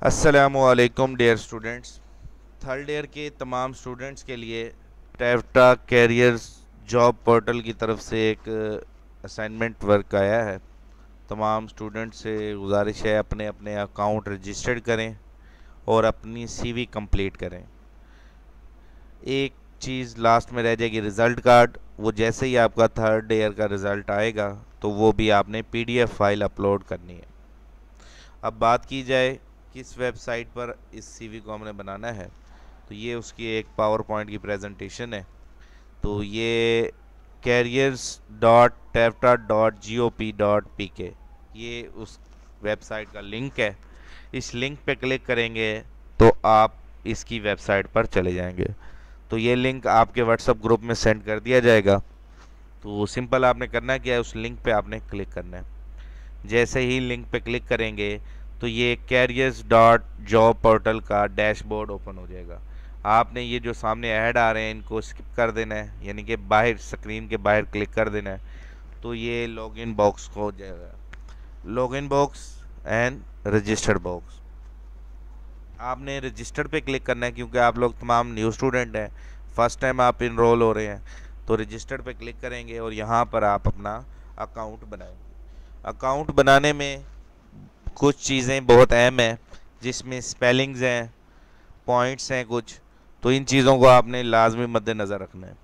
अस्सलामुअलैकुम dear students. Third year के तमाम स्टूडेंट्स के लिए टैफ्टा कैरियर्स जॉब पोर्टल की तरफ से एक असाइनमेंट वर्क आया है। तमाम स्टूडेंट से गुजारिश है अपने अपने अकाउंट रजिस्टर्ड करें और अपनी सीवी कंप्लीट करें। एक चीज़ लास्ट में रह जाएगी, रिज़ल्ट कार्ड। वो जैसे ही आपका थर्ड ईयर का रिज़ल्ट आएगा तो वो भी आपने पीडीएफ फाइल अपलोड करनी है। अब बात की जाए किस वेबसाइट पर इस सीवी को हमने बनाना है, तो ये उसकी एक पावर पॉइंट की प्रेजेंटेशन है। तो ये careers.tafta.gop.pk ये उस वेबसाइट का लिंक है। इस लिंक पे क्लिक करेंगे तो आप इसकी वेबसाइट पर चले जाएंगे। तो ये लिंक आपके व्हाट्सएप ग्रुप में सेंड कर दिया जाएगा। तो सिंपल आपने करना क्या है, उस लिंक पे आपने क्लिक करना है। जैसे ही लिंक पे क्लिक करेंगे तो ये कैरियर्स डॉट जॉब पोर्टल का डैशबोर्ड ओपन हो जाएगा। आपने ये जो सामने ऐड आ रहे हैं इनको स्किप कर देना है, यानी कि बाहर स्क्रीन के बाहर क्लिक कर देना है। तो ये लॉगिन बॉक्स हो जाएगा, login box and registered box. आपने रजिस्टर पे क्लिक करना है क्योंकि आप लोग तमाम न्यू स्टूडेंट हैं, फर्स्ट टाइम आप इनरोल हो रहे हैं। तो रजिस्टर पे क्लिक करेंगे और यहाँ पर आप अपना अकाउंट बनाएंगे। अकाउंट बनाने में कुछ चीज़ें बहुत अहम हैं, जिसमें स्पेलिंग्स हैं, पॉइंट्स हैं कुछ। तो इन चीज़ों को आपने लाजमी मद्देनज़र रखना है।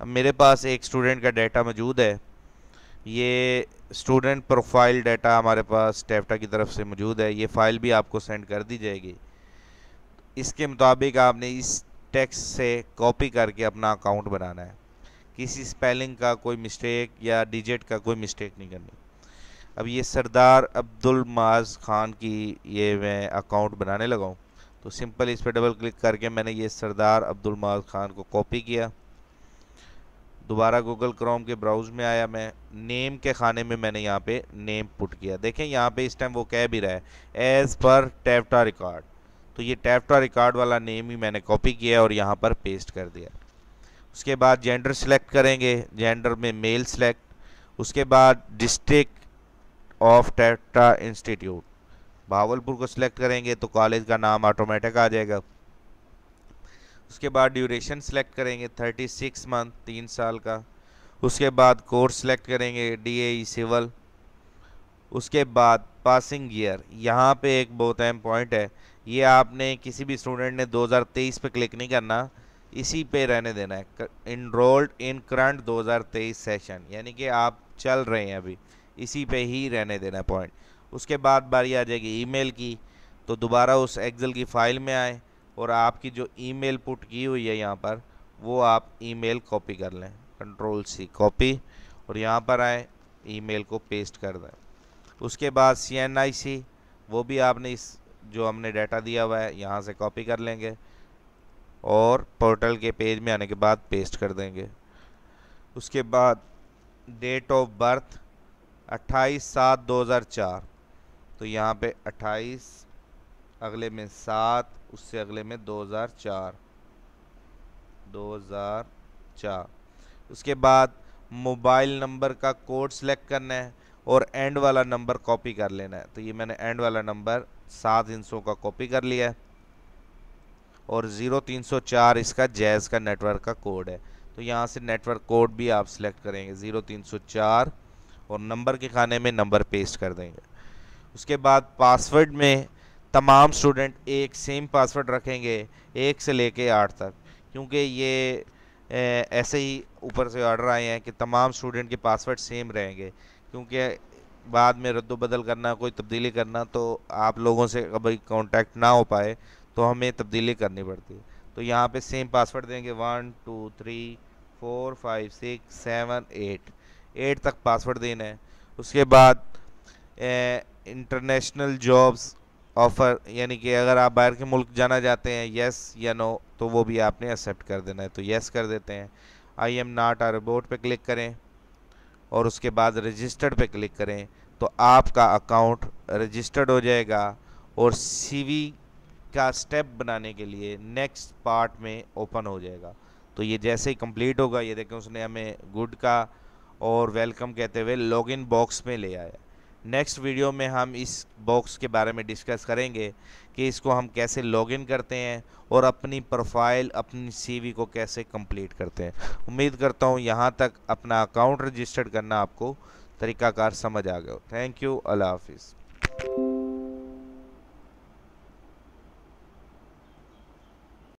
अब मेरे पास एक स्टूडेंट का डाटा मौजूद है। ये स्टूडेंट प्रोफाइल डाटा हमारे पास टैफ्टा की तरफ से मौजूद है। ये फ़ाइल भी आपको सेंड कर दी जाएगी। इसके मुताबिक आपने इस टेक्स्ट से कॉपी करके अपना अकाउंट बनाना है। किसी स्पेलिंग का कोई मिस्टेक या डिजिट का कोई मिस्टेक नहीं करनी। अब ये सरदार अब्दुल माज खान की ये मैं अकाउंट बनाने लगा हूँ। तो सिंपल इस पर डबल क्लिक करके मैंने ये सरदार अब्दुल माज खान को कॉपी किया। दोबारा गूगल क्रोम के ब्राउज में आया, मैं नेम के खाने में मैंने यहाँ पे नेम पुट किया। देखें यहाँ पे इस टाइम वो कह भी रहा है एज़ पर टैफ्टा रिकॉर्ड। तो ये टैफ्टा रिकॉर्ड वाला नेम ही मैंने कॉपी किया और यहाँ पर पेस्ट कर दिया। उसके बाद जेंडर सेलेक्ट करेंगे, जेंडर में मेल सेलेक्ट। उसके बाद डिस्ट्रिक्ट ऑफ टैफ्टा इंस्टीट्यूट भावलपुर को सिलेक्ट करेंगे तो कॉलेज का नाम ऑटोमेटिक आ जाएगा। उसके बाद ड्यूरेशन सेलेक्ट करेंगे 36 मंथ, 3 साल का। उसके बाद कोर्स सेलेक्ट करेंगे DAE सिविल। उसके बाद पासिंग ईयर, यहाँ पे एक बहुत अहम पॉइंट है। ये आपने किसी भी स्टूडेंट ने 2023 पे क्लिक नहीं करना, इसी पे रहने देना है। इनरोल्ड इन करंट 2023 सेशन, यानी कि आप चल रहे हैं अभी, इसी पे ही रहने देना है पॉइंट। उसके बाद बारी आ जाएगी ईमेल की। तो दोबारा उस एक्सेल की फ़ाइल में आए और आपकी जो ईमेल पुट की हुई है यहाँ पर, वो आप ईमेल कॉपी कर लें, Ctrl+C कॉपी, और यहाँ पर आए ईमेल को पेस्ट कर दें। उसके बाद CNIC, वो भी आपने इस जो हमने डाटा दिया हुआ है यहाँ से कॉपी कर लेंगे और पोर्टल के पेज में आने के बाद पेस्ट कर देंगे। उसके बाद डेट ऑफ बर्थ 28/7/2004। तो यहाँ पे 28, अगले में 7, उससे अगले में 2004। उसके बाद मोबाइल नंबर का कोड सेलेक्ट करना है और एंड वाला नंबर कॉपी कर लेना है। तो ये मैंने एंड वाला नंबर 7 इंचों का कॉपी कर लिया है और 0304 इसका जैज़ का नेटवर्क का कोड है। तो यहाँ से नेटवर्क कोड भी आप सिलेक्ट करेंगे 0304 और नंबर के खाने में नंबर पेस्ट कर देंगे। उसके बाद पासवर्ड में तमाम स्टूडेंट एक सेम पासवर्ड रखेंगे 1 से लेके 8 तक, क्योंकि ये ऐसे ही ऊपर से ऑर्डर आए हैं कि तमाम स्टूडेंट के पासवर्ड सेम रहेंगे। क्योंकि बाद में रद्द-बदल करना, कोई तब्दीली करना, तो आप लोगों से कभी कांटेक्ट ना हो पाए तो हमें तब्दीली करनी पड़ती है। तो यहाँ पे सेम पासवर्ड देंगे 1 2 3 4 5 6 7 8 तक पासवर्ड देना है। उसके बाद इंटरनेशनल जॉब्स ऑफ़र, यानी कि अगर आप बाहर के मुल्क जाना चाहते हैं, येस या नो, तो वो भी आपने एक्सेप्ट कर देना है। तो येस कर देते हैं। I am not a robot पे क्लिक करें और उसके बाद रजिस्टर्ड पे क्लिक करें तो आपका अकाउंट रजिस्टर्ड हो जाएगा और सीवी का स्टेप बनाने के लिए नेक्स्ट पार्ट में ओपन हो जाएगा। तो ये जैसे ही कंप्लीट होगा, ये देखें उसने हमें गुड का और वेलकम कहते हुए लॉगिन बॉक्स में ले आया। नेक्स्ट वीडियो में हम इस बॉक्स के बारे में डिस्कस करेंगे कि इसको हम कैसे लॉगिन करते हैं और अपनी प्रोफाइल, अपनी सीवी को कैसे कंप्लीट करते हैं। उम्मीद करता हूँ यहाँ तक अपना अकाउंट रजिस्टर्ड करना आपको तरीकाकार समझ आ गया हो। थैंक यू, अल्लाह हाफिज़।